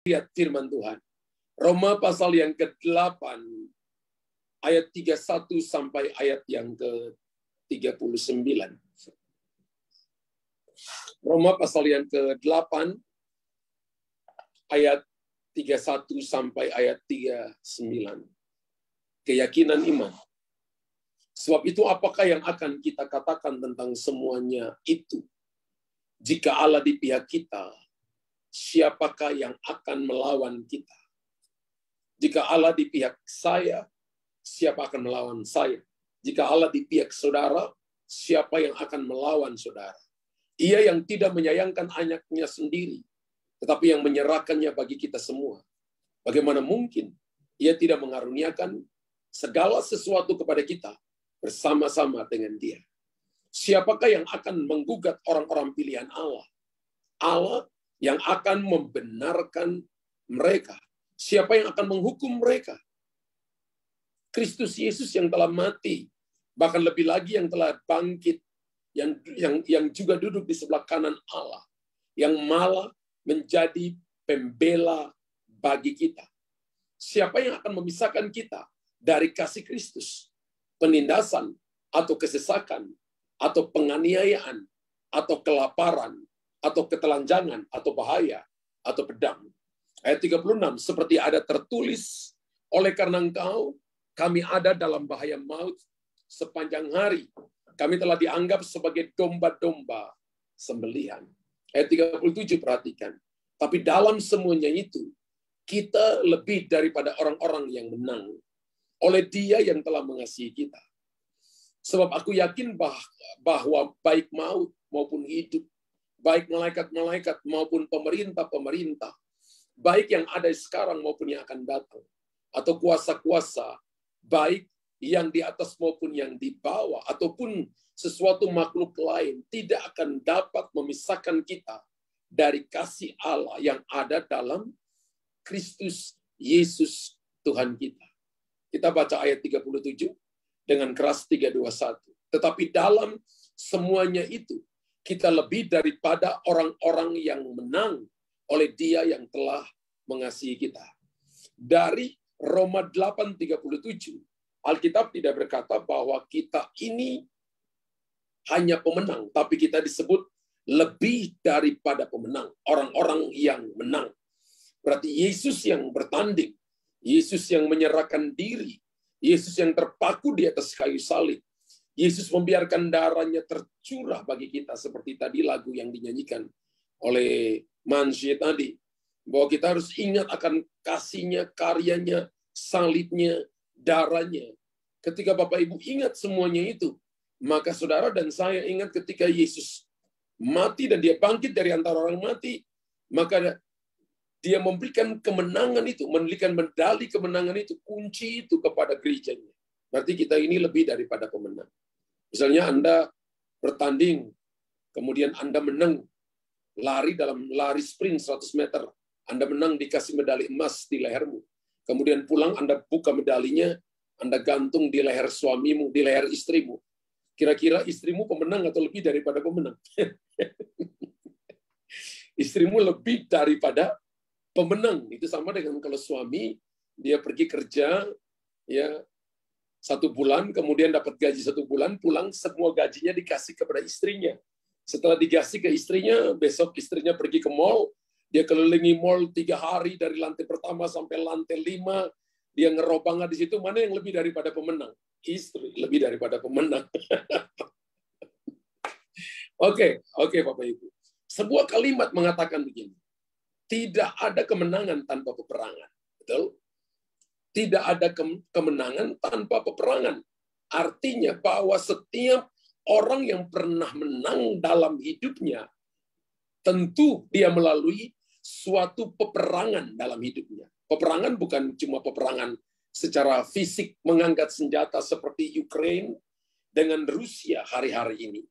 lihat firman Tuhan. Roma pasal yang ke-8, ayat 31 sampai ayat yang ke-39. Roma pasal yang ke-8, ayat 31 sampai ayat 39. Keyakinan iman. Sebab itu apakah yang akan kita katakan tentang semuanya itu? Jika Allah di pihak kita, siapakah yang akan melawan kita? Jika Allah di pihak saya, siapa akan melawan saya? Jika Allah di pihak saudara, siapa yang akan melawan saudara? Ia yang tidak menyayangkan anaknya sendiri, tetapi yang menyerahkannya bagi kita semua. Bagaimana mungkin ia tidak mengaruniakan segala sesuatu kepada kita bersama-sama dengan Dia? Siapakah yang akan menggugat orang-orang pilihan Allah? Allah yang akan membenarkan mereka. Siapa yang akan menghukum mereka? Kristus Yesus yang telah mati, bahkan lebih lagi yang telah bangkit, yang juga duduk di sebelah kanan Allah, yang malah menjadi pembela bagi kita. Siapa yang akan memisahkan kita dari kasih Kristus? Penindasan, atau kesesakan, atau penganiayaan, atau kelaparan, atau ketelanjangan, atau bahaya, atau pedang. Ayat 36, seperti ada tertulis, oleh karena engkau, kami ada dalam bahaya maut sepanjang hari. Kami telah dianggap sebagai domba-domba sembelihan. Ayat 37, perhatikan. Tapi dalam semuanya itu, kita lebih daripada orang-orang yang menang oleh Dia yang telah mengasihi kita. Sebab aku yakin bahwa baik maut maupun hidup, baik malaikat-malaikat maupun pemerintah-pemerintah, baik yang ada sekarang maupun yang akan datang, atau kuasa-kuasa, baik yang di atas maupun yang di bawah, ataupun sesuatu makhluk lain, tidak akan dapat memisahkan kita dari kasih Allah yang ada dalam Kristus Yesus Tuhan kita. Kita baca ayat 37 dengan keras 321. Tetapi dalam semuanya itu, kita lebih daripada orang-orang yang menang oleh Dia yang telah mengasihi kita. Dari Roma 8:37, Alkitab tidak berkata bahwa kita ini hanya pemenang, tapi kita disebut lebih daripada pemenang, orang-orang yang menang. Berarti Yesus yang bertanding, Yesus yang menyerahkan diri, Yesus yang terpaku di atas kayu salib, Yesus membiarkan darahnya tercurah bagi kita, seperti tadi lagu yang dinyanyikan oleh Mansye tadi, bahwa kita harus ingat akan kasihnya, karyanya, salibnya, darahnya. Ketika Bapak Ibu ingat semuanya itu, maka saudara dan saya ingat ketika Yesus mati dan Dia bangkit dari antara orang mati, maka Dia memberikan kemenangan itu, memberikan medali kemenangan itu, kunci itu kepada gerejanya. Berarti kita ini lebih daripada pemenang. Misalnya Anda bertanding, kemudian Anda menang, lari dalam lari sprint 100 meter, Anda menang dikasih medali emas di lehermu. Kemudian pulang Anda buka medalinya, Anda gantung di leher suamimu, di leher istrimu. Kira-kira istrimu pemenang atau lebih daripada pemenang? Istrimu lebih daripada pemenang. Itu sama dengan kalau suami dia pergi kerja ya 1 bulan, kemudian dapat gaji 1 bulan, pulang semua gajinya dikasih kepada istrinya. Setelah dikasih ke istrinya, besok istrinya pergi ke mall, dia kelilingi mall 3 hari dari lantai pertama sampai lantai 5, dia ngerobangnya di situ. Mana yang lebih daripada pemenang? Istri lebih daripada pemenang. Oke, Bapak Ibu. Sebuah kalimat mengatakan begini. Tidak ada kemenangan tanpa peperangan. Betul? Tidak ada kemenangan tanpa peperangan. Artinya bahwa setiap orang yang pernah menang dalam hidupnya, tentu dia melalui suatu peperangan dalam hidupnya. Peperangan bukan cuma peperangan secara fisik mengangkat senjata seperti Ukraina dengan Rusia hari-hari ini.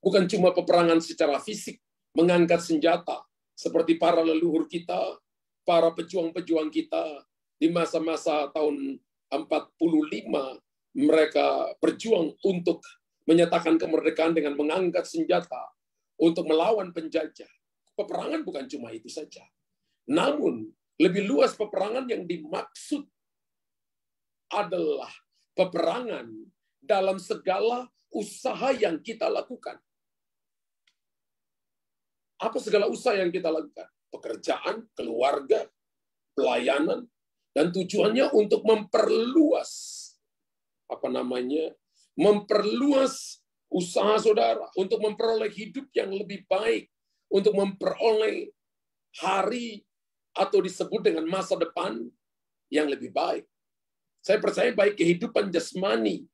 Bukan cuma peperangan secara fisik mengangkat senjata seperti para leluhur kita, para pejuang-pejuang kita di masa-masa tahun 45, mereka berjuang untuk menyatakan kemerdekaan dengan mengangkat senjata untuk melawan penjajah. Peperangan bukan cuma itu saja. Namun, Lebih luas peperangan yang dimaksud adalah peperangan dalam segala usaha yang kita lakukan. Apa segala usaha yang kita lakukan? Pekerjaan, keluarga, pelayanan, dan tujuannya untuk memperluas memperluas usaha saudara, untuk memperoleh hidup yang lebih baik, untuk memperoleh hari atau disebut dengan masa depan yang lebih baik. Saya percaya baik kehidupan jasmani,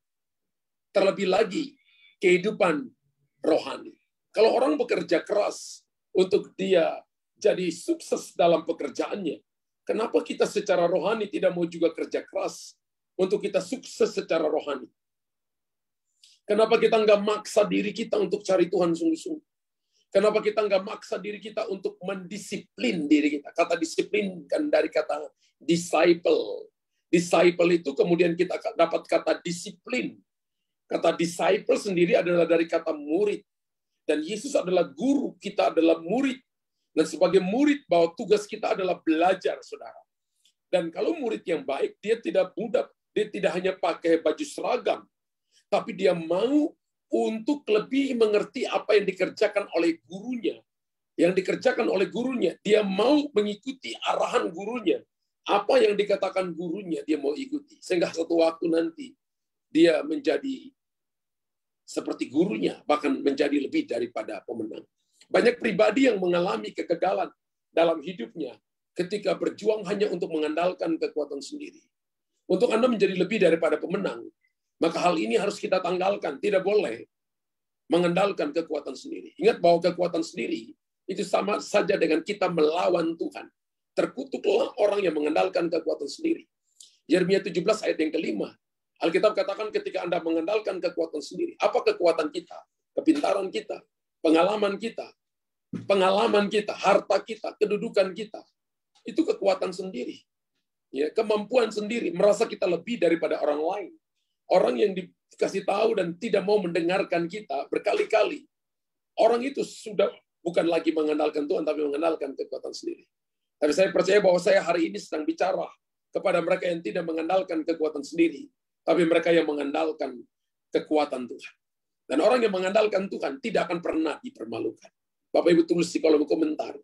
terlebih lagi kehidupan rohani. Kalau orang bekerja keras untuk dia jadi sukses dalam pekerjaannya, kenapa kita secara rohani tidak mau juga kerja keras untuk kita sukses secara rohani? Kenapa kita nggak maksa diri kita untuk cari Tuhan sungguh-sungguh? Kenapa kita nggak maksa diri kita untuk mendisiplin diri kita? Kata disiplin kan dari kata disciple. Disciple itu kemudian kita dapat kata disiplin. Kata disciple sendiri adalah dari kata murid. Dan Yesus adalah guru, kita adalah murid. Dan sebagai murid, bahwa tugas kita adalah belajar, saudara. Dan kalau murid yang baik, dia tidak mudah, dia tidak hanya pakai baju seragam, tapi dia mau untuk lebih mengerti apa yang dikerjakan oleh gurunya. Yang dikerjakan oleh gurunya, dia mau mengikuti arahan gurunya. Apa yang dikatakan gurunya, dia mau ikuti. Sehingga suatu waktu nanti, dia menjadi seperti gurunya, bahkan menjadi lebih daripada pemenang. Banyak pribadi yang mengalami kegagalan dalam hidupnya ketika berjuang hanya untuk mengandalkan kekuatan sendiri. Untuk Anda menjadi lebih daripada pemenang, maka hal ini harus kita tanggalkan. Tidak boleh mengandalkan kekuatan sendiri. Ingat bahwa kekuatan sendiri itu sama saja dengan kita melawan Tuhan. Terkutuklah orang yang mengandalkan kekuatan sendiri. Yeremia 17 ayat yang kelima. Alkitab katakan ketika Anda mengandalkan kekuatan sendiri. Apa kekuatan kita? Kepintaran kita, pengalaman kita, harta kita, kedudukan kita. Itu kekuatan sendiri. Ya, kemampuan sendiri, merasa kita lebih daripada orang lain. Orang yang dikasih tahu dan tidak mau mendengarkan kita berkali-kali. Orang itu sudah bukan lagi mengandalkan Tuhan, tapi mengandalkan kekuatan sendiri. Tapi saya percaya bahwa saya hari ini sedang bicara kepada mereka yang tidak mengandalkan kekuatan sendiri, tapi mereka yang mengandalkan kekuatan Tuhan. Dan orang yang mengandalkan Tuhan tidak akan pernah dipermalukan. Bapak Ibu tulis di kolom komentar.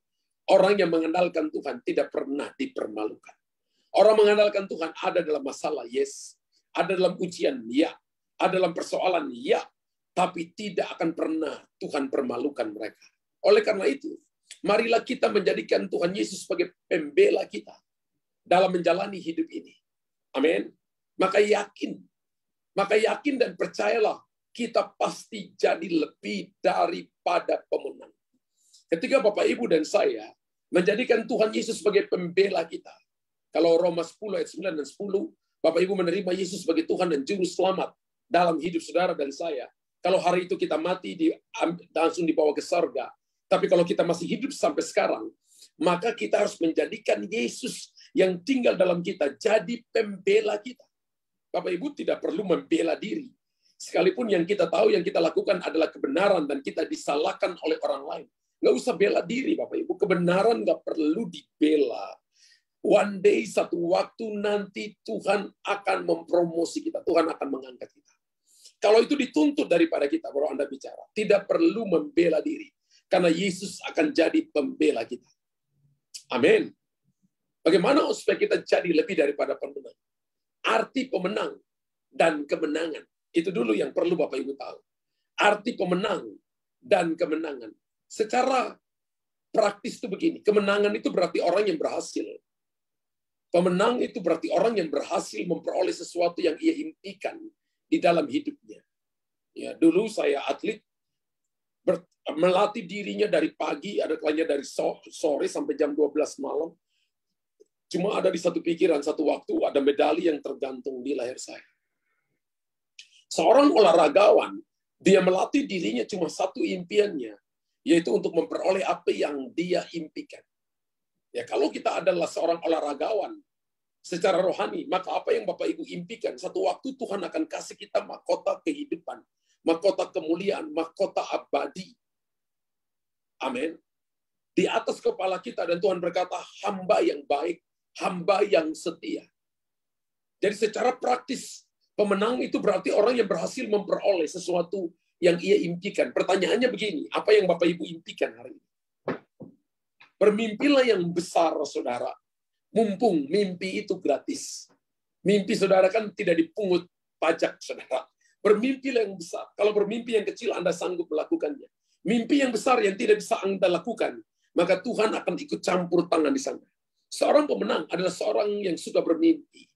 Orang yang mengandalkan Tuhan tidak pernah dipermalukan. Orang mengandalkan Tuhan ada dalam masalah, yes. Ada dalam ujian, ya. Ada dalam persoalan, ya. Tapi tidak akan pernah Tuhan permalukan mereka. Oleh karena itu, marilah kita menjadikan Tuhan Yesus sebagai pembela kita dalam menjalani hidup ini. Amin. Maka yakin dan percayalah, kita pasti jadi lebih daripada pemenang. Ketika Bapak, Ibu, dan saya menjadikan Tuhan Yesus sebagai pembela kita. Kalau Roma 10 ayat 9 dan 10, Bapak Ibu menerima Yesus sebagai Tuhan dan Juru Selamat dalam hidup saudara dan saya. Kalau hari itu kita mati, langsung dibawa ke surga. Tapi kalau kita masih hidup sampai sekarang, maka kita harus menjadikan Yesus yang tinggal dalam kita jadi pembela kita. Bapak Ibu tidak perlu membela diri. Sekalipun yang kita tahu, yang kita lakukan adalah kebenaran dan kita disalahkan oleh orang lain. Nggak usah bela diri, Bapak Ibu. Kebenaran nggak perlu dibela. One day, satu waktu nanti Tuhan akan mempromosi kita. Tuhan akan mengangkat kita. Kalau itu dituntut daripada kita, baru Anda bicara. Tidak perlu membela diri. Karena Yesus akan jadi pembela kita. Amin. Bagaimana supaya kita jadi lebih daripada pemenang? Arti pemenang dan kemenangan. Itu dulu yang perlu Bapak Ibu tahu. Arti pemenang dan kemenangan. Secara praktis itu begini. Kemenangan itu berarti orang yang berhasil. Pemenang itu berarti orang yang berhasil memperoleh sesuatu yang ia impikan di dalam hidupnya. Ya, dulu saya atlet, melatih dirinya dari pagi, ada kalanya dari sore sampai jam 12 malam. Cuma ada di satu pikiran, satu waktu ada medali yang tergantung di leher saya. Seorang olahragawan, dia melatih dirinya cuma satu impiannya, yaitu untuk memperoleh apa yang dia impikan. Ya, kalau kita adalah seorang olahragawan secara rohani, maka apa yang Bapak Ibu impikan, satu waktu Tuhan akan kasih kita mahkota kehidupan, mahkota kemuliaan, mahkota abadi. Amin. Di atas kepala kita, dan Tuhan berkata, hamba yang baik hamba yang setia. Jadi secara praktis, pemenang itu berarti orang yang berhasil memperoleh sesuatu yang ia impikan. Pertanyaannya begini, apa yang Bapak Ibu impikan hari ini? Bermimpilah yang besar, saudara. Mumpung mimpi itu gratis. Mimpi saudara kan tidak dipungut pajak, saudara. Bermimpilah yang besar. Kalau bermimpi yang kecil, Anda sanggup melakukannya. Mimpi yang besar yang tidak bisa Anda lakukan, maka Tuhan akan ikut campur tangan di sana. Seorang pemenang adalah seorang yang suka bermimpi.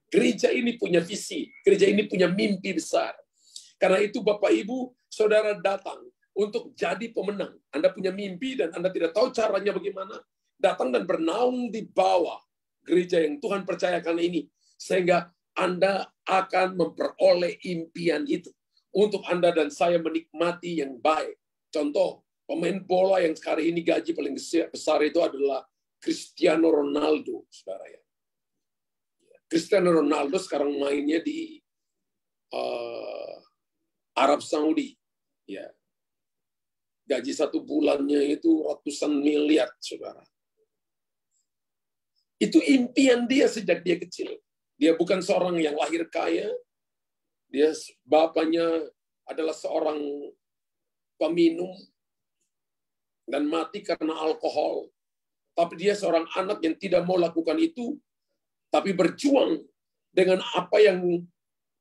Gereja ini punya visi, gereja ini punya mimpi besar. Karena itu Bapak Ibu, saudara datang untuk jadi pemenang. Anda punya mimpi dan Anda tidak tahu caranya bagaimana. Datang dan bernaung di bawah gereja yang Tuhan percayakan ini. Sehingga Anda akan memperoleh impian itu. Untuk Anda dan saya menikmati yang baik. Contoh, pemain bola yang sekarang ini gaji paling besar itu adalah Cristiano Ronaldo, saudara ya. Cristiano Ronaldo sekarang mainnya di Arab Saudi. Ya. Gaji 1 bulannya itu ratusan miliar, saudara. Itu impian dia sejak dia kecil. Dia bukan seorang yang lahir kaya. Dia bapaknya adalah seorang peminum dan mati karena alkohol. Tapi dia seorang anak yang tidak mau lakukan itu, tapi berjuang dengan apa yang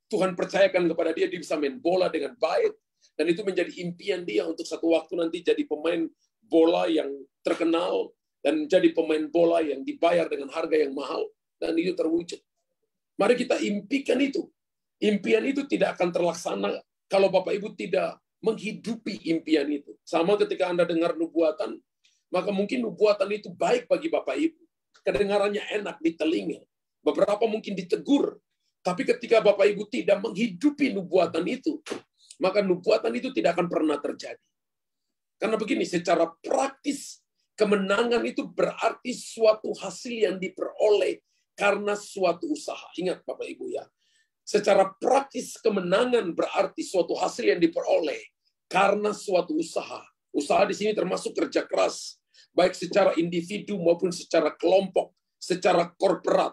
Tuhan percayakan kepada dia. Dia bisa main bola dengan baik, dan itu menjadi impian dia untuk satu waktu nanti jadi pemain bola yang terkenal, dan jadi pemain bola yang dibayar dengan harga yang mahal, dan itu terwujud. Mari kita impikan itu. Impian itu tidak akan terlaksana kalau Bapak Ibu tidak menghidupi impian itu. Sama ketika Anda dengar nubuatan, maka mungkin nubuatan itu baik bagi Bapak Ibu. Kedengarannya enak di telinga. Beberapa mungkin ditegur. Tapi ketika Bapak Ibu tidak menghidupi nubuatan itu, maka nubuatan itu tidak akan pernah terjadi. Karena begini, secara praktis, kemenangan itu berarti suatu hasil yang diperoleh karena suatu usaha. Ingat Bapak Ibu ya, secara praktis kemenangan berarti suatu hasil yang diperoleh karena suatu usaha. Usaha di sini termasuk kerja keras, baik secara individu maupun secara kelompok, secara korporat.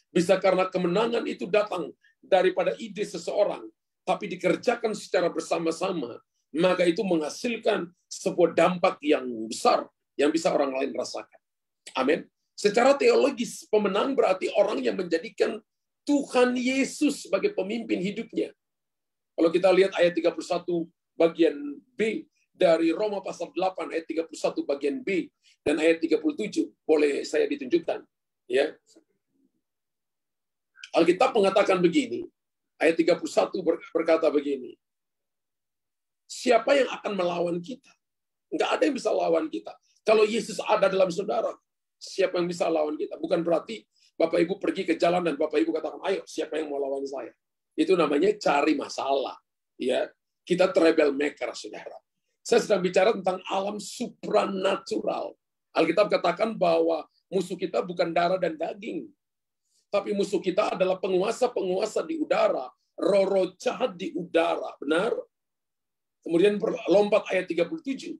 Bisa karena kemenangan itu datang daripada ide seseorang, tapi dikerjakan secara bersama-sama, maka itu menghasilkan sebuah dampak yang besar yang bisa orang lain rasakan. Amin. Secara teologis, pemenang berarti orang yang menjadikan Tuhan Yesus sebagai pemimpin hidupnya. Kalau kita lihat ayat 31 bagian B dari Roma pasal 8 ayat 31 bagian B dan ayat 37, boleh saya ditunjukkan? Ya. Alkitab mengatakan begini, ayat 31 berkata begini, siapa yang akan melawan kita? Enggak ada yang bisa lawan kita. Kalau Yesus ada dalam saudara, siapa yang bisa lawan kita? Bukan berarti Bapak Ibu pergi ke jalan dan Bapak Ibu katakan, ayo siapa yang mau lawan saya? Itu namanya cari masalah. Ya, kita trouble maker, saudara. Saya sedang bicara tentang alam supranatural. Alkitab katakan bahwa musuh kita bukan darah dan daging, tapi musuh kita adalah penguasa-penguasa di udara, roh-roh jahat di udara. Benar? Kemudian lompat ayat 37.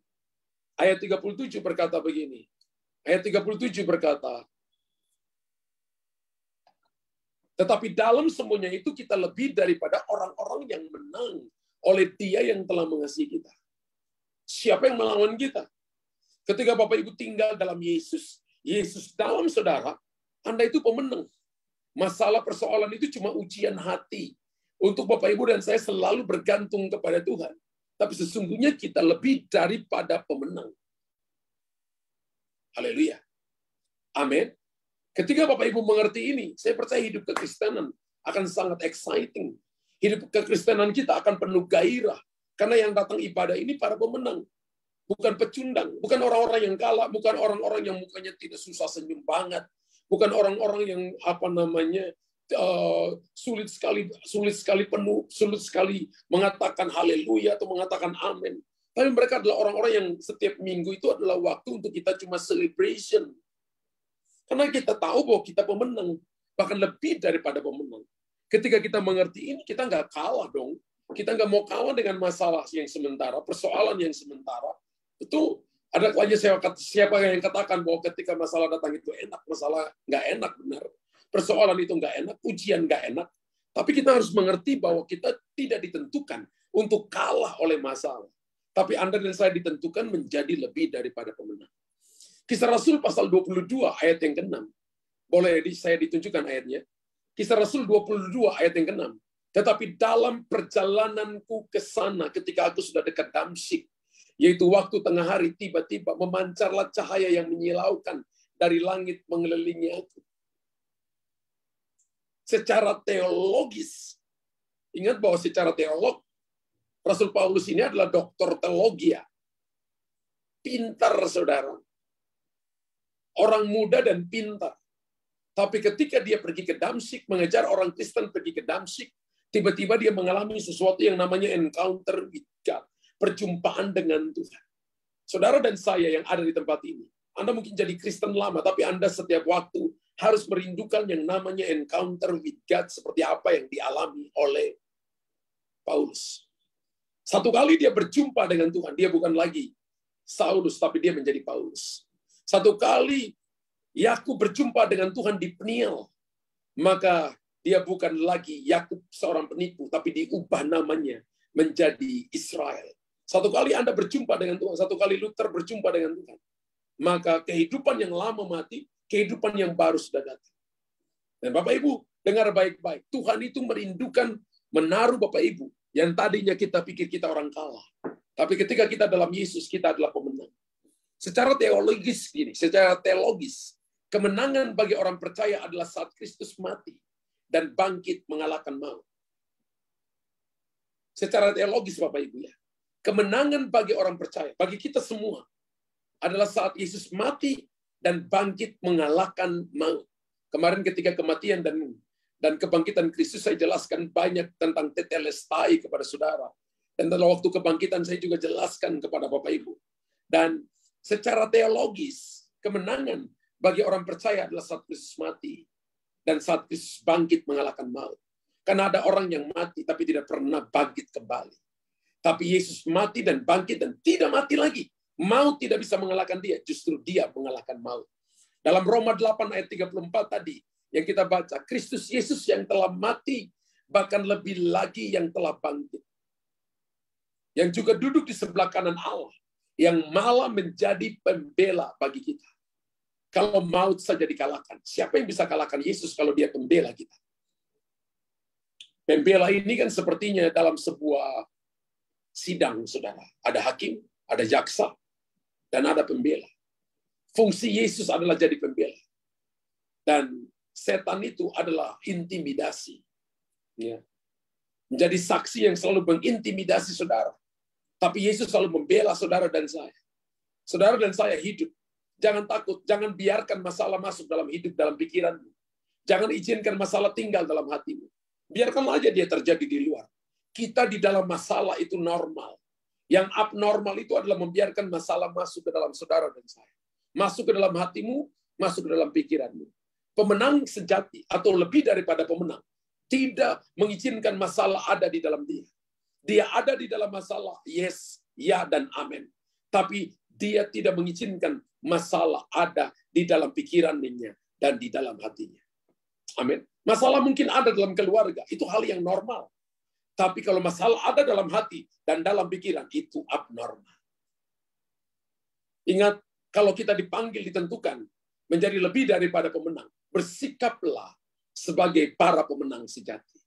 Ayat 37 berkata begini. Ayat 37 berkata, tetapi dalam semuanya itu kita lebih daripada orang-orang yang menang oleh Dia yang telah mengasihi kita. Siapa yang melawan kita? Ketika Bapak Ibu tinggal dalam Yesus, Yesus dalam saudara, Anda itu pemenang. Masalah persoalan itu cuma ujian hati. Untuk Bapak Ibu dan saya selalu bergantung kepada Tuhan. Tapi sesungguhnya kita lebih daripada pemenang. Haleluya. Amin. Ketika Bapak Ibu mengerti ini, saya percaya hidup kekristenan akan sangat exciting. Hidup kekristenan kita akan penuh gairah. Karena yang datang ibadah ini para pemenang. Bukan pecundang. Bukan orang-orang yang kalah. Bukan orang-orang yang mukanya tidak susah senyum banget. Bukan orang-orang yang sulit sekali mengatakan haleluya atau mengatakan amin. Tapi mereka adalah orang-orang yang setiap minggu itu adalah waktu untuk kita cuma celebration. Karena kita tahu bahwa kita pemenang, bahkan lebih daripada pemenang. Ketika kita mengerti ini, kita nggak kalah dong. Kita nggak mau kalah dengan masalah yang sementara, persoalan yang sementara. Betul, Ada aja siapa yang katakan bahwa ketika masalah datang itu enak, masalah nggak enak, benar. Persoalan itu nggak enak, ujian nggak enak. Tapi kita harus mengerti bahwa kita tidak ditentukan untuk kalah oleh masalah. Tapi Anda dan saya ditentukan menjadi lebih daripada pemenang. Kisah Rasul pasal 22 ayat yang ke-6. Boleh saya ditunjukkan ayatnya? Kisah Rasul 22 ayat yang ke-6. Tetapi dalam perjalananku ke sana ketika aku sudah dekat Damsyik, yaitu waktu tengah hari, tiba-tiba memancarlah cahaya yang menyilaukan dari langit mengelilingi aku. Secara teologis, ingat bahwa secara teolog, Rasul Paulus ini adalah doktor teologi. Pintar, saudara. Orang muda dan pintar. Tapi ketika dia pergi ke Damsyik, mengejar orang Kristen pergi ke Damsyik, tiba-tiba dia mengalami sesuatu yang namanya encounter with God. Perjumpaan dengan Tuhan. Saudara dan saya yang ada di tempat ini, Anda mungkin jadi Kristen lama, tapi Anda setiap waktu harus merindukan yang namanya encounter with God seperti apa yang dialami oleh Paulus. Satu kali dia berjumpa dengan Tuhan, dia bukan lagi Saulus, tapi dia menjadi Paulus. Satu kali Yakub berjumpa dengan Tuhan di Peniel, maka dia bukan lagi Yakub seorang penipu, tapi diubah namanya menjadi Israel. Satu kali Anda berjumpa dengan Tuhan, satu kali Luther berjumpa dengan Tuhan, maka kehidupan yang lama mati, kehidupan yang baru sudah datang. Dan Bapak Ibu, dengar baik-baik. Tuhan itu merindukan menaruh Bapak Ibu, yang tadinya kita pikir kita orang kalah. Tapi ketika kita dalam Yesus, kita adalah pemenang. Secara teologis, kemenangan bagi orang percaya adalah saat Kristus mati dan bangkit mengalahkan maut. Secara teologis, Bapak Ibu ya. Kemenangan bagi orang percaya, bagi kita semua, adalah saat Yesus mati dan bangkit mengalahkan maut. Kemarin ketika kematian dan kebangkitan Kristus, saya jelaskan banyak tentang tetelestai kepada saudara. Dan dalam waktu kebangkitan, saya juga jelaskan kepada Bapak Ibu. Dan secara teologis, kemenangan bagi orang percaya adalah saat Kristus mati dan saat Kristus bangkit mengalahkan maut. Karena ada orang yang mati tapi tidak pernah bangkit kembali. Tapi Yesus mati dan bangkit dan tidak mati lagi. Maut tidak bisa mengalahkan dia, justru dia mengalahkan maut. Dalam Roma 8 ayat 34 tadi yang kita baca, Kristus Yesus yang telah mati, bahkan lebih lagi yang telah bangkit. Yang juga duduk di sebelah kanan Allah, yang malah menjadi pembela bagi kita. Kalau maut saja dikalahkan, siapa yang bisa kalahkan Yesus kalau dia pembela kita? Pembela ini kan sepertinya dalam sebuah sidang, saudara. Ada hakim, ada jaksa, dan ada pembela. Fungsi Yesus adalah jadi pembela. Dan setan itu adalah intimidasi. Ya. Menjadi saksi yang selalu mengintimidasi saudara. Tapi Yesus selalu membela saudara dan saya. Saudara dan saya hidup. Jangan takut, jangan biarkan masalah masuk dalam hidup, dalam pikiranmu. Jangan izinkan masalah tinggal dalam hatimu. Biarkanlah aja dia terjadi di luar. Kita di dalam masalah itu normal. Yang abnormal itu adalah membiarkan masalah masuk ke dalam saudara dan saya. Masuk ke dalam hatimu, masuk ke dalam pikiranmu. Pemenang sejati atau lebih daripada pemenang tidak mengizinkan masalah ada di dalam dia. Dia ada di dalam masalah, yes, ya, dan amin. Tapi dia tidak mengizinkan masalah ada di dalam pikirannya dan di dalam hatinya. Amin. Masalah mungkin ada dalam keluarga, itu hal yang normal. Tapi kalau masalah ada dalam hati dan dalam pikiran, itu abnormal. Ingat, kalau kita dipanggil, ditentukan menjadi lebih daripada pemenang, bersikaplah sebagai para pemenang sejati.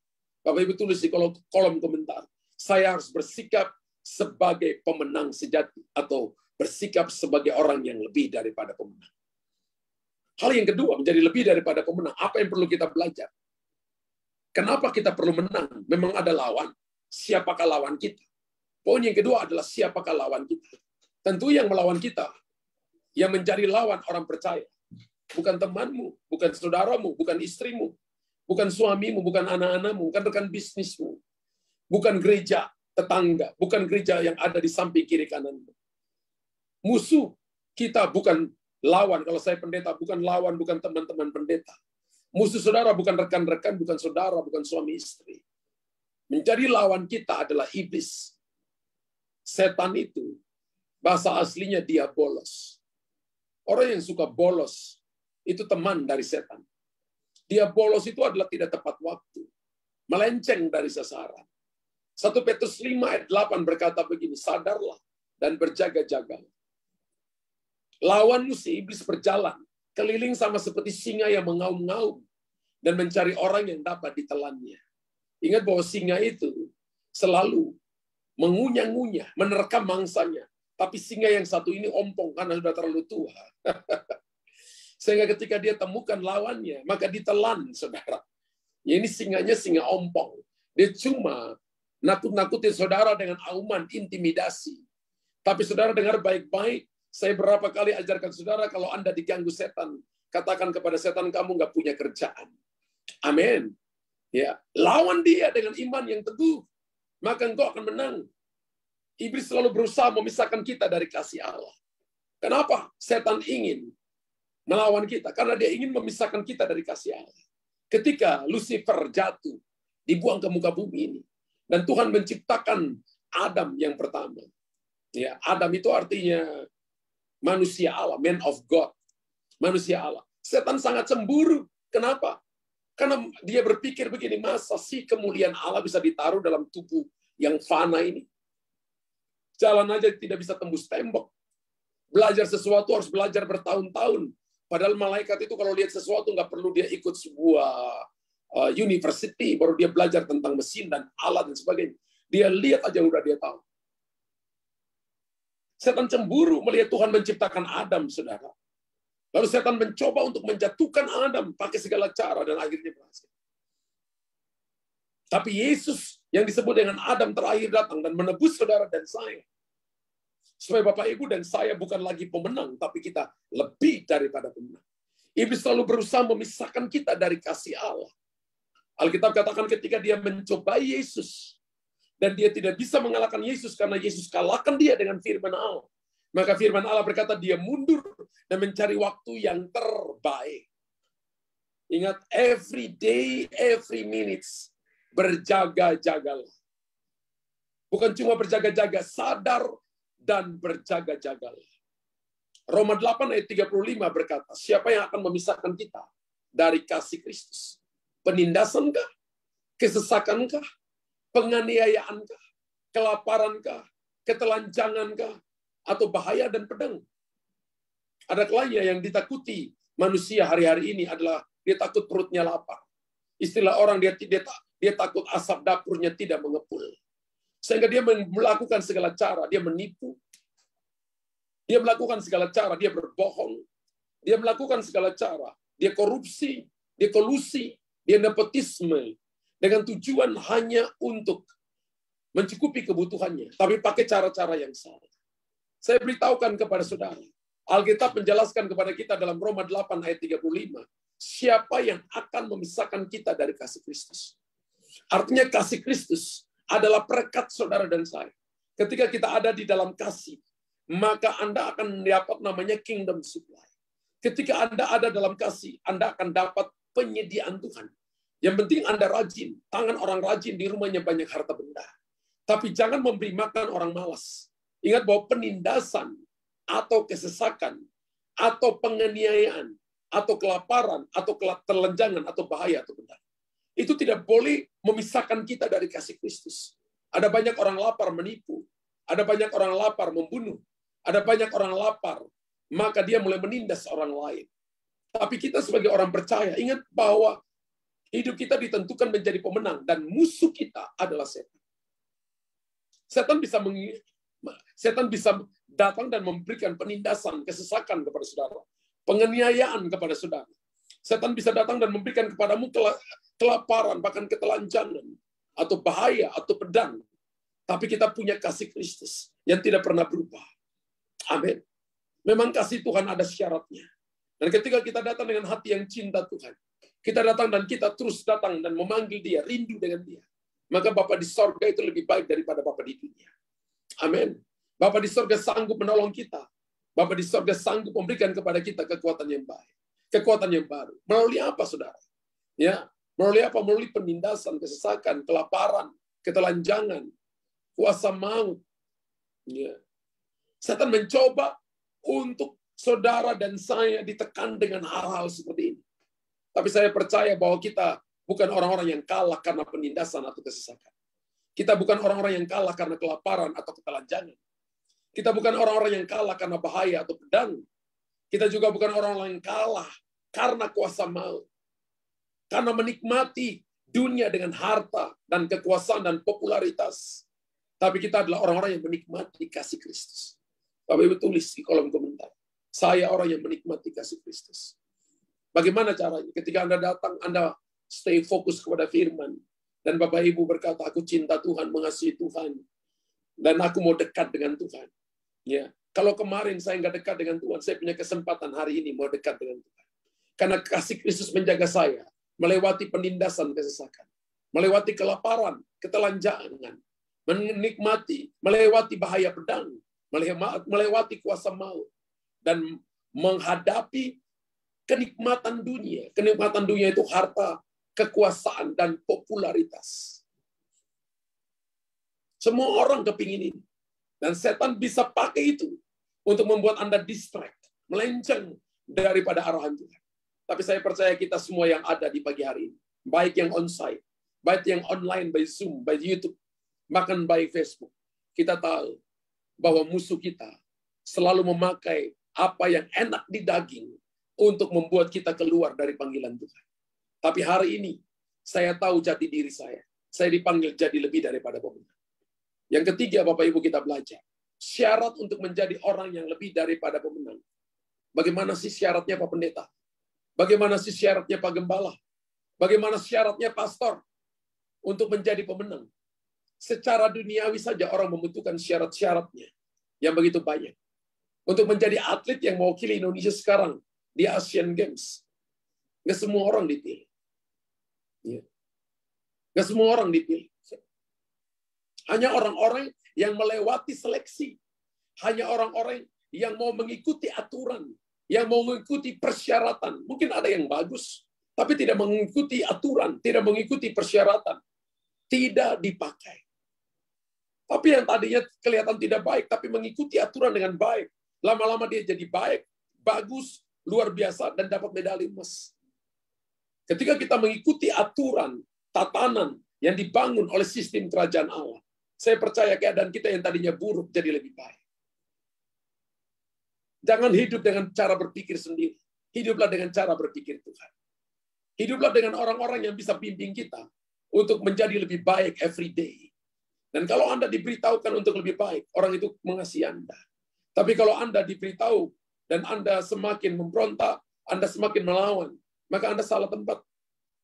Bapak Ibu tulis di kolom komentar, saya harus bersikap sebagai pemenang sejati atau bersikap sebagai orang yang lebih daripada pemenang. Hal yang kedua, menjadi lebih daripada pemenang. Apa yang perlu kita belajar? Kenapa kita perlu menang? Memang ada lawan. Siapakah lawan kita? Poin yang kedua adalah siapakah lawan kita? Tentu yang melawan kita, yang menjadi lawan orang percaya. Bukan temanmu, bukan saudaramu, bukan istrimu, bukan suamimu, bukan anak-anakmu, bukan rekan bisnismu, bukan gereja tetangga, bukan gereja yang ada di samping kiri kananmu. Musuh kita bukan lawan. Kalau saya pendeta, bukan lawan, bukan teman-teman pendeta. Musuh saudara bukan rekan-rekan, bukan saudara, bukan suami istri. Menjadi lawan kita adalah iblis. Setan itu Bahasa aslinya diabolos. Orang yang suka bolos itu teman dari setan. Diabolos itu adalah tidak tepat waktu, melenceng dari sasaran. 1 Petrus 5 ayat 8 berkata begini, sadarlah dan berjaga-jaga. Lawanmu si iblis berjalan, keliling sama seperti singa yang mengaum-ngaum dan mencari orang yang dapat ditelannya. Ingat bahwa singa itu selalu mengunyah-ngunyah, menerkam mangsanya. Tapi singa yang satu ini ompong karena sudah terlalu tua. Sehingga ketika dia temukan lawannya, maka ditelan, saudara. Ya, ini singanya singa ompong. Dia cuma nakut-nakutin saudara dengan auman, intimidasi. Tapi saudara dengar baik-baik, saya berapa kali ajarkan saudara, kalau Anda diganggu setan, katakan kepada setan, kamu nggak punya kerjaan. Amin. Ya, lawan dia dengan iman yang teguh, maka engkau akan menang. Iblis selalu berusaha memisahkan kita dari kasih Allah. Kenapa? Setan ingin melawan kita, karena dia ingin memisahkan kita dari kasih Allah. Ketika Lucifer jatuh, dibuang ke muka bumi ini, dan Tuhan menciptakan Adam yang pertama. Ya, Adam itu artinya manusia Allah, man of God, manusia Allah. Setan sangat cemburu. Kenapa? Karena dia berpikir begini, masa sih kemuliaan Allah bisa ditaruh dalam tubuh yang fana ini? Jalan aja tidak bisa tembus tembok. Belajar sesuatu harus belajar bertahun-tahun. Padahal malaikat itu kalau lihat sesuatu nggak perlu dia ikut sebuah university, baru dia belajar tentang mesin dan alat dan sebagainya. Dia lihat aja udah dia tahu. Setan cemburu melihat Tuhan menciptakan Adam, saudara. Lalu setan mencoba untuk menjatuhkan Adam pakai segala cara dan akhirnya berhasil. Tapi Yesus yang disebut dengan Adam terakhir datang dan menebus saudara dan saya. Supaya Bapak Ibu dan saya bukan lagi pemenang, tapi kita lebih daripada pemenang. Iblis selalu berusaha memisahkan kita dari kasih Allah. Alkitab katakan ketika dia mencobai Yesus, dan dia tidak bisa mengalahkan Yesus karena Yesus kalahkan dia dengan firman Allah. Maka firman Allah berkata dia mundur dan mencari waktu yang terbaik. Ingat, every day, every minutes, berjaga-jagalah. Bukan cuma berjaga-jaga, sadar dan berjaga-jagalah. Roma 8 ayat 35 berkata, siapa yang akan memisahkan kita dari kasih Kristus? Penindasankah? Kesesakankah? Penganiayaankah? Kelaparankah? Ketelanjangankah? Atau bahaya dan pedang? Ada kalanya yang ditakuti manusia hari-hari ini adalah dia takut perutnya lapar. Istilah orang dia takut asap dapurnya tidak mengepul. Sehingga dia melakukan segala cara, dia menipu, dia melakukan segala cara, dia berbohong, dia melakukan segala cara, dia korupsi, dia kolusi, dia nepotisme, dengan tujuan hanya untuk mencukupi kebutuhannya, tapi pakai cara-cara yang salah. Saya beritahukan kepada saudara, Alkitab menjelaskan kepada kita dalam Roma 8 ayat 35, siapa yang akan memisahkan kita dari kasih Kristus? Artinya kasih Kristus adalah perekat saudara dan saya. Ketika kita ada di dalam kasih, maka Anda akan dapat namanya kingdom supply. Ketika Anda ada dalam kasih, Anda akan dapat penyediaan Tuhan. Yang penting Anda rajin. Tangan orang rajin di rumahnya banyak harta benda. Tapi jangan memberi makan orang malas. Ingat bahwa penindasan atau kesesakan atau penganiayaan atau kelaparan atau ketelanjangan atau bahaya atau benda itu tidak boleh memisahkan kita dari kasih Kristus. Ada banyak orang lapar menipu. Ada banyak orang lapar membunuh. Ada banyak orang lapar, maka dia mulai menindas orang lain. Tapi kita sebagai orang percaya, ingat bahwa hidup kita ditentukan menjadi pemenang. Dan musuh kita adalah setan. Setan bisa datang dan memberikan penindasan, kesesakan kepada saudara. Penganiayaan kepada saudara. Setan bisa datang dan memberikan kepadamu kelaparan, bahkan ketelanjangan, atau bahaya, atau pedang. Tapi kita punya kasih Kristus yang tidak pernah berubah. Amin. Memang kasih Tuhan ada syaratnya. Dan ketika kita datang dengan hati yang cinta Tuhan, kita datang dan kita terus datang dan memanggil Dia, rindu dengan Dia. Maka Bapa di sorga itu lebih baik daripada Bapa di dunia. Amin. Bapa di sorga sanggup menolong kita. Bapa di sorga sanggup memberikan kepada kita kekuatan yang baik. Kekuatan yang baru. Melalui apa, saudara? Ya, melalui apa? Melalui penindasan, kesesakan, kelaparan, ketelanjangan, kuasa maut. Ya. Setan mencoba untuk saudara dan saya ditekan dengan hal-hal seperti ini. Tapi saya percaya bahwa kita bukan orang-orang yang kalah karena penindasan atau kesesakan. Kita bukan orang-orang yang kalah karena kelaparan atau ketelanjangan. Kita bukan orang-orang yang kalah karena bahaya atau pedang. Kita juga bukan orang-orang yang kalah karena kuasa maut. Karena menikmati dunia dengan harta dan kekuasaan dan popularitas. Tapi kita adalah orang-orang yang menikmati kasih Kristus. Bapak Ibu tulis di kolom komentar. Saya orang yang menikmati kasih Kristus. Bagaimana caranya? Ketika Anda datang, Anda stay fokus kepada firman. Dan Bapak Ibu berkata, aku cinta Tuhan, mengasihi Tuhan. Dan aku mau dekat dengan Tuhan. Ya, kalau kemarin saya nggak dekat dengan Tuhan, saya punya kesempatan hari ini mau dekat dengan Tuhan. Karena kasih Kristus menjaga saya, melewati penindasan kesesakan, melewati kelaparan, ketelanjangan, menikmati, melewati bahaya pedang, melewati kuasa maut, dan menghadapi kenikmatan dunia. Kenikmatan dunia itu harta, kekuasaan, dan popularitas. Semua orang kepingin ini. Dan setan bisa pakai itu untuk membuat Anda distract, melenceng daripada arahan Tuhan. Tapi saya percaya kita semua yang ada di pagi hari ini, baik yang on-site, baik yang online by Zoom, by YouTube, bahkan by Facebook, kita tahu bahwa musuh kita selalu memakai apa yang enak di daging untuk membuat kita keluar dari panggilan Tuhan. Tapi hari ini, saya tahu jati diri saya. Saya dipanggil jadi lebih daripada pemenang. Yang ketiga, Bapak Ibu, kita belajar. Syarat untuk menjadi orang yang lebih daripada pemenang. Bagaimana sih syaratnya Pak Pendeta? Bagaimana sih syaratnya Pak Gembala? Bagaimana syaratnya pastor untuk menjadi pemenang? Secara duniawi saja orang membutuhkan syarat-syaratnya yang begitu banyak. Untuk menjadi atlet yang mewakili Indonesia sekarang di Asian Games. Nggak semua orang dipilih. Nggak semua orang dipilih. Hanya orang-orang yang melewati seleksi. Hanya orang-orang yang mau mengikuti aturan. Yang mau mengikuti persyaratan. Mungkin ada yang bagus, tapi tidak mengikuti aturan, tidak mengikuti persyaratan. Tidak dipakai. Tapi yang tadinya kelihatan tidak baik, tapi mengikuti aturan dengan baik. Lama-lama dia jadi baik, bagus, luar biasa, dan dapat medali emas. Ketika kita mengikuti aturan, tatanan yang dibangun oleh sistem kerajaan Allah, saya percaya keadaan kita yang tadinya buruk jadi lebih baik. Jangan hidup dengan cara berpikir sendiri. Hiduplah dengan cara berpikir Tuhan. Hiduplah dengan orang-orang yang bisa bimbing kita untuk menjadi lebih baik every day. Dan kalau Anda diberitahukan untuk lebih baik, orang itu mengasihi Anda. Tapi kalau Anda diberitahu dan Anda semakin memberontak, Anda semakin melawan, maka Anda salah tempat.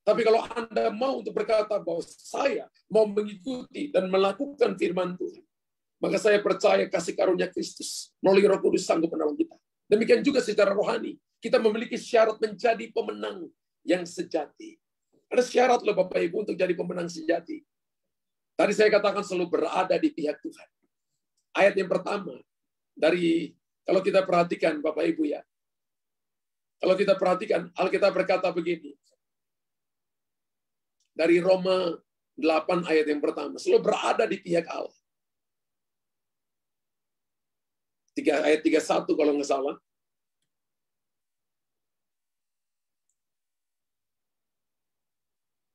Tapi kalau Anda mau untuk berkata bahwa saya mau mengikuti dan melakukan firman Tuhan, maka saya percaya kasih karunia Kristus melalui Roh Kudus sanggup menolong kita. Demikian juga secara rohani, kita memiliki syarat menjadi pemenang yang sejati. Ada syarat loh Bapak Ibu untuk jadi pemenang sejati. Tadi saya katakan selalu berada di pihak Tuhan. Ayat yang pertama, dari kalau kita perhatikan Bapak Ibu ya, kalau kita perhatikan, Alkitab berkata begini, dari Roma 8 ayat yang pertama, selalu berada di pihak Allah. Ayat 31 kalau nggak salah.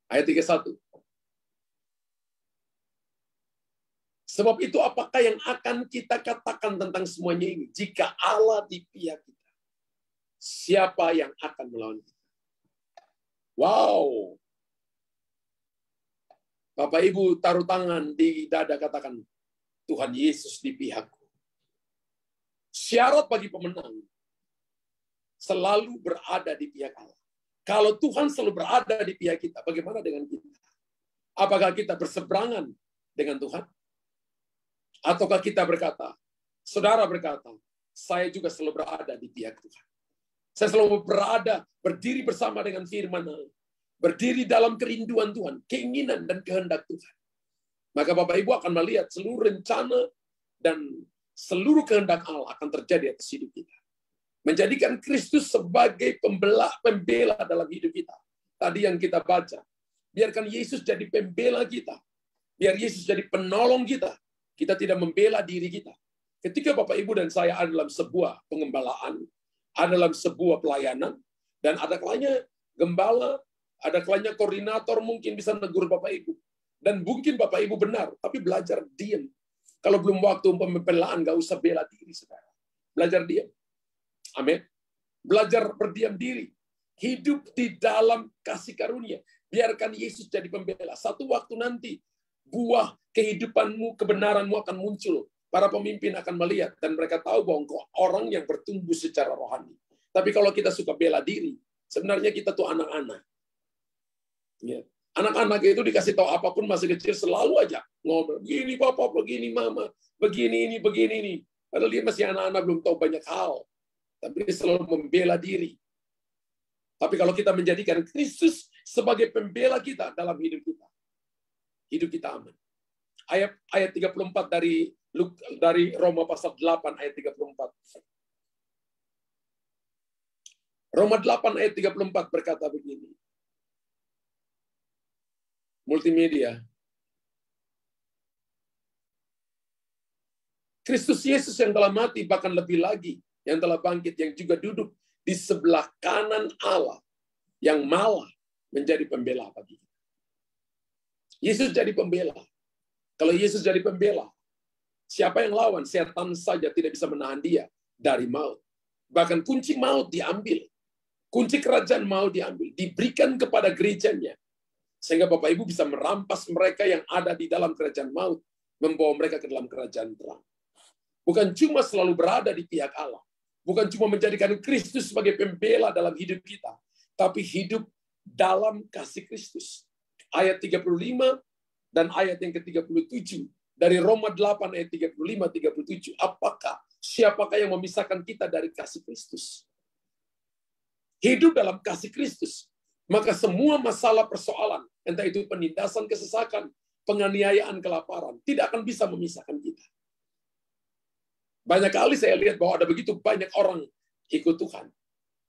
Ayat 31. Sebab itu apakah yang akan kita katakan tentang semuanya ini? Jika Allah di pihak kita, siapa yang akan melawan kita? Wow. Bapak Ibu taruh tangan di dada katakan, Tuhan Yesus di pihakku. Syarat bagi pemenang selalu berada di pihak Allah. Kalau Tuhan selalu berada di pihak kita, bagaimana dengan kita? Apakah kita berseberangan dengan Tuhan? Ataukah kita berkata, saudara berkata, saya juga selalu berada di pihak Tuhan. Saya selalu berada, berdiri bersama dengan firman Allah. Berdiri dalam kerinduan Tuhan, keinginan dan kehendak Tuhan. Maka Bapak Ibu akan melihat seluruh rencana dan seluruh kehendak Allah akan terjadi atas hidup kita. Menjadikan Kristus sebagai pembela dalam hidup kita. Tadi yang kita baca. Biarkan Yesus jadi pembela kita. Biar Yesus jadi penolong kita. Kita tidak membela diri kita. Ketika Bapak Ibu dan saya ada dalam sebuah pengembalaan, ada dalam sebuah pelayanan, dan ada kalanya gembala, ada kalanya koordinator mungkin bisa negur Bapak Ibu. Dan mungkin Bapak Ibu benar, tapi belajar diam. Kalau belum waktu pembelaan, nggak usah bela diri, saudara. Belajar diam. Amin. Belajar berdiam diri. Hidup di dalam kasih karunia. Biarkan Yesus jadi pembela. Satu waktu nanti, buah kehidupanmu, kebenaranmu akan muncul. Para pemimpin akan melihat, dan mereka tahu bahwa engkau orang yang bertumbuh secara rohani. Tapi kalau kita suka bela diri, sebenarnya kita tuh anak-anak. Ya. Anak-anak itu dikasih tahu apapun masih kecil, selalu aja ngomong, begini papa, begini mama, begini ini. Padahal dia masih anak-anak, belum tahu banyak hal. Tapi dia selalu membela diri. Tapi kalau kita menjadikan Kristus sebagai pembela kita dalam hidup kita aman. Ayat 34 dari Roma pasal 8 ayat 34. Roma 8 ayat 34 berkata begini. Multimedia. Kristus Yesus yang telah mati, bahkan lebih lagi, yang telah bangkit, yang juga duduk di sebelah kanan Allah, yang malah menjadi pembela bagi kita. Yesus jadi pembela. Kalau Yesus jadi pembela, siapa yang lawan? Setan saja tidak bisa menahan dia dari maut. Bahkan kunci maut diambil. Kunci kerajaan maut diambil. Diberikan kepada gerejanya. Sehingga Bapak Ibu bisa merampas mereka yang ada di dalam kerajaan maut. Membawa mereka ke dalam kerajaan terang. Bukan cuma selalu berada di pihak Allah. Bukan cuma menjadikan Kristus sebagai pembela dalam hidup kita. Tapi hidup dalam kasih Kristus. Ayat 35 dan ayat yang ke-37. Dari Roma 8 ayat 35-37. Siapakah yang memisahkan kita dari kasih Kristus? Hidup dalam kasih Kristus. Maka semua masalah persoalan, entah itu penindasan kesesakan, penganiayaan, kelaparan, tidak akan bisa memisahkan kita. Banyak kali saya lihat bahwa ada begitu banyak orang ikut Tuhan.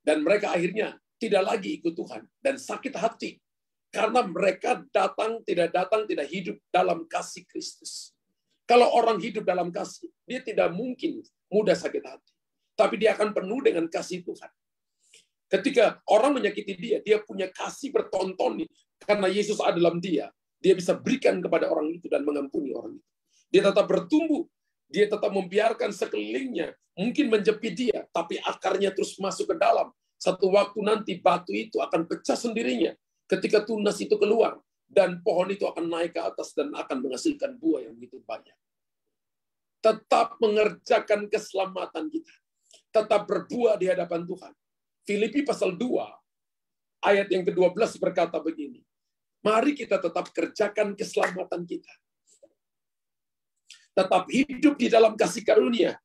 Dan mereka akhirnya tidak lagi ikut Tuhan. Dan sakit hati. Karena mereka tidak hidup dalam kasih Kristus. Kalau orang hidup dalam kasih, dia tidak mungkin mudah sakit hati. Tapi dia akan penuh dengan kasih Tuhan. Ketika orang menyakiti dia, dia punya kasih bertonton karena Yesus ada dalam dia. Dia bisa berikan kepada orang itu dan mengampuni orang itu. Dia tetap bertumbuh. Dia tetap membiarkan sekelilingnya. Mungkin menjepit dia, tapi akarnya terus masuk ke dalam. Satu waktu nanti batu itu akan pecah sendirinya. Ketika tunas itu keluar. Dan pohon itu akan naik ke atas dan akan menghasilkan buah yang begitu banyak. Tetap mengerjakan keselamatan kita. Tetap berbuah di hadapan Tuhan. Filipi pasal 2, ayat yang ke-12 berkata begini. Mari kita tetap kerjakan keselamatan kita. Tetap hidup di dalam kasih karunia.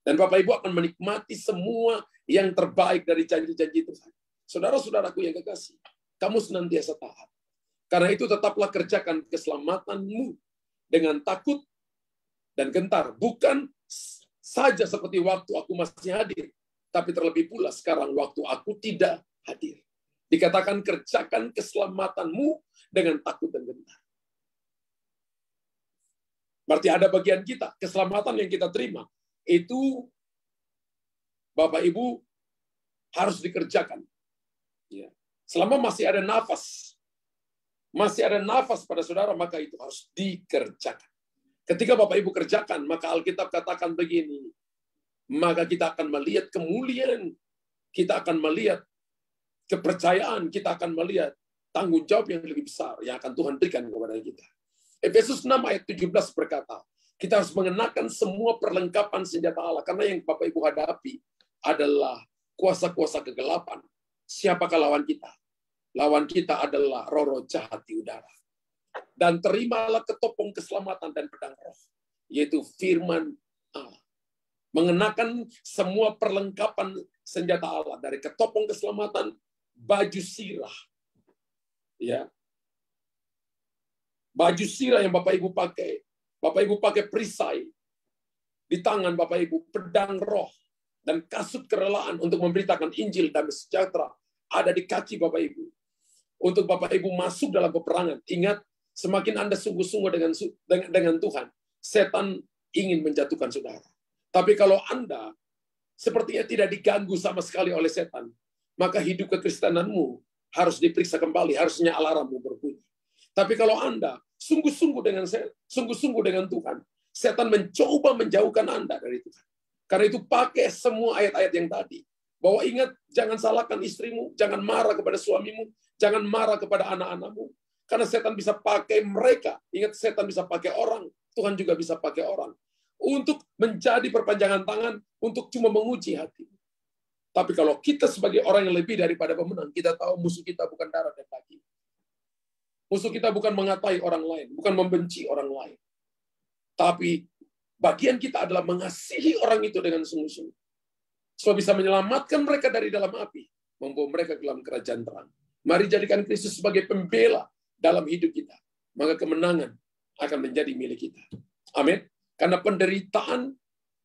Dan Bapak Ibu akan menikmati semua yang terbaik dari janji-janji Tuhan. Saudara-saudaraku yang kekasih, kamu senantiasa taat. Karena itu tetaplah kerjakan keselamatanmu dengan takut dan gentar. Bukan saja seperti waktu aku masih hadir. Tapi terlebih pula sekarang waktu aku tidak hadir. Dikatakan kerjakan keselamatanmu dengan takut dan gentar. Berarti ada bagian kita, keselamatan yang kita terima. Itu Bapak Ibu harus dikerjakan. Selama masih ada nafas. Masih ada nafas pada saudara, maka itu harus dikerjakan. Ketika Bapak Ibu kerjakan, maka Alkitab katakan begini. Maka kita akan melihat kemuliaan, kita akan melihat kepercayaan, kita akan melihat tanggung jawab yang lebih besar yang akan Tuhan berikan kepada kita. Efesus 6 ayat 17 berkata, kita harus mengenakan semua perlengkapan senjata Allah, karena yang Bapak Ibu hadapi adalah kuasa-kuasa kegelapan. Siapakah lawan kita? Lawan kita adalah roh-roh jahat di udara. Dan terimalah ketopong keselamatan dan pedang roh, yaitu firman Allah. Mengenakan semua perlengkapan senjata Allah dari ketopong keselamatan, baju sirah, ya, baju sirah yang Bapak Ibu pakai perisai di tangan Bapak Ibu, pedang roh dan kasut kerelaan untuk memberitakan Injil damai sejahtera ada di kaki Bapak Ibu. Untuk Bapak Ibu masuk dalam peperangan, ingat semakin Anda sungguh-sungguh dengan Tuhan, setan ingin menjatuhkan saudara. Tapi kalau Anda sepertinya tidak diganggu sama sekali oleh setan, maka hidup kekristenanmu harus diperiksa kembali, harusnya alarmmu berbunyi. Tapi kalau Anda sungguh-sungguh dengan Tuhan, setan mencoba menjauhkan Anda dari Tuhan. Karena itu pakai semua ayat-ayat yang tadi. Bahwa ingat, jangan salahkan istrimu, jangan marah kepada suamimu, jangan marah kepada anak-anakmu. Karena setan bisa pakai mereka. Ingat, setan bisa pakai orang, Tuhan juga bisa pakai orang. Untuk menjadi perpanjangan tangan, untuk cuma menguji hati. Tapi kalau kita sebagai orang yang lebih daripada pemenang, kita tahu musuh kita bukan darah dan daging. Musuh kita bukan mengatai orang lain, bukan membenci orang lain. Tapi bagian kita adalah mengasihi orang itu dengan sungguh-sungguh. Supaya bisa menyelamatkan mereka dari dalam api, membawa mereka ke dalam kerajaan terang. Mari jadikan Kristus sebagai pembela dalam hidup kita. Maka kemenangan akan menjadi milik kita. Amin. Karena penderitaan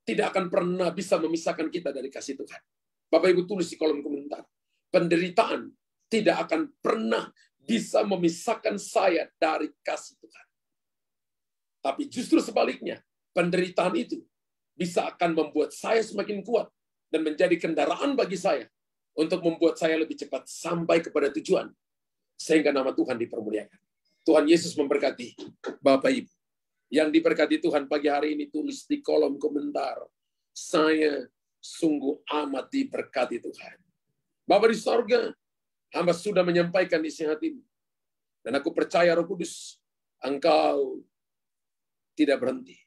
tidak akan pernah bisa memisahkan kita dari kasih Tuhan. Bapak Ibu tulis di kolom komentar. Penderitaan tidak akan pernah bisa memisahkan saya dari kasih Tuhan. Tapi justru sebaliknya, penderitaan itu bisa akan membuat saya semakin kuat dan menjadi kendaraan bagi saya untuk membuat saya lebih cepat sampai kepada tujuan, sehingga nama Tuhan dipermuliakan. Tuhan Yesus memberkati Bapak Ibu. Yang diberkati Tuhan pagi hari ini tulis di kolom komentar, saya sungguh amat diberkati Tuhan. Bapa di sorga, hamba sudah menyampaikan isi hatimu. Dan aku percaya Roh Kudus, Engkau tidak berhenti.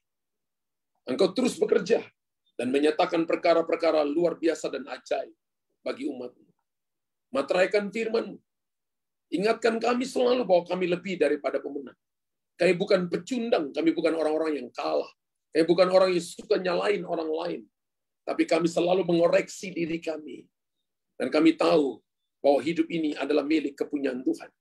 Engkau terus bekerja dan menyatakan perkara-perkara luar biasa dan ajaib bagi umat-Mu. Materaikan firman-Mu. Ingatkan kami selalu bahwa kami lebih daripada pemenang. Kami bukan pecundang, kami bukan orang-orang yang kalah. Kami bukan orang yang suka nyalain orang lain. Tapi kami selalu mengoreksi diri kami. Dan kami tahu bahwa hidup ini adalah milik kepunyaan Tuhan.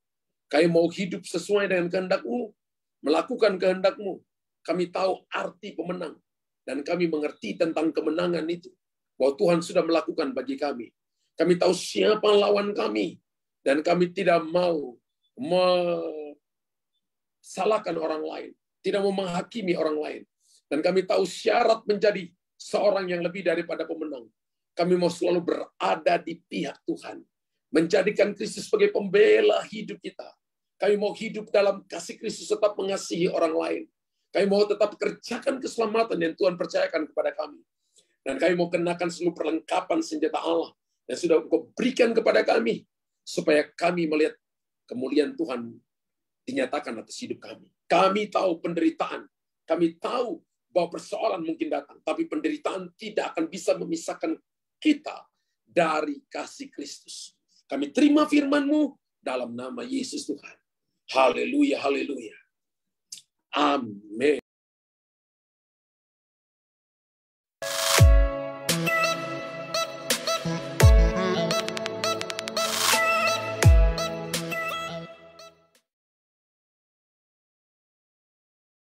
Kami mau hidup sesuai dengan kehendak-Mu, melakukan kehendak-Mu. Kami tahu arti pemenang. Dan kami mengerti tentang kemenangan itu. Bahwa Tuhan sudah melakukan bagi kami. Kami tahu siapa lawan kami. Dan kami tidak mau salahkan orang lain, tidak mau menghakimi orang lain. Dan kami tahu syarat menjadi seorang yang lebih daripada pemenang. Kami mau selalu berada di pihak Tuhan. Menjadikan Kristus sebagai pembela hidup kita. Kami mau hidup dalam kasih Kristus, tetap mengasihi orang lain. Kami mau tetap kerjakan keselamatan yang Tuhan percayakan kepada kami. Dan kami mau kenakan seluruh perlengkapan senjata Allah yang sudah Engkau berikan kepada kami. Supaya kami melihat kemuliaan Tuhan dinyatakan atas hidup kami. Kami tahu penderitaan. Kami tahu bahwa persoalan mungkin datang. Tapi penderitaan tidak akan bisa memisahkan kita dari kasih Kristus. Kami terima firman-Mu dalam nama Yesus Tuhan. Haleluya, haleluya. Amin.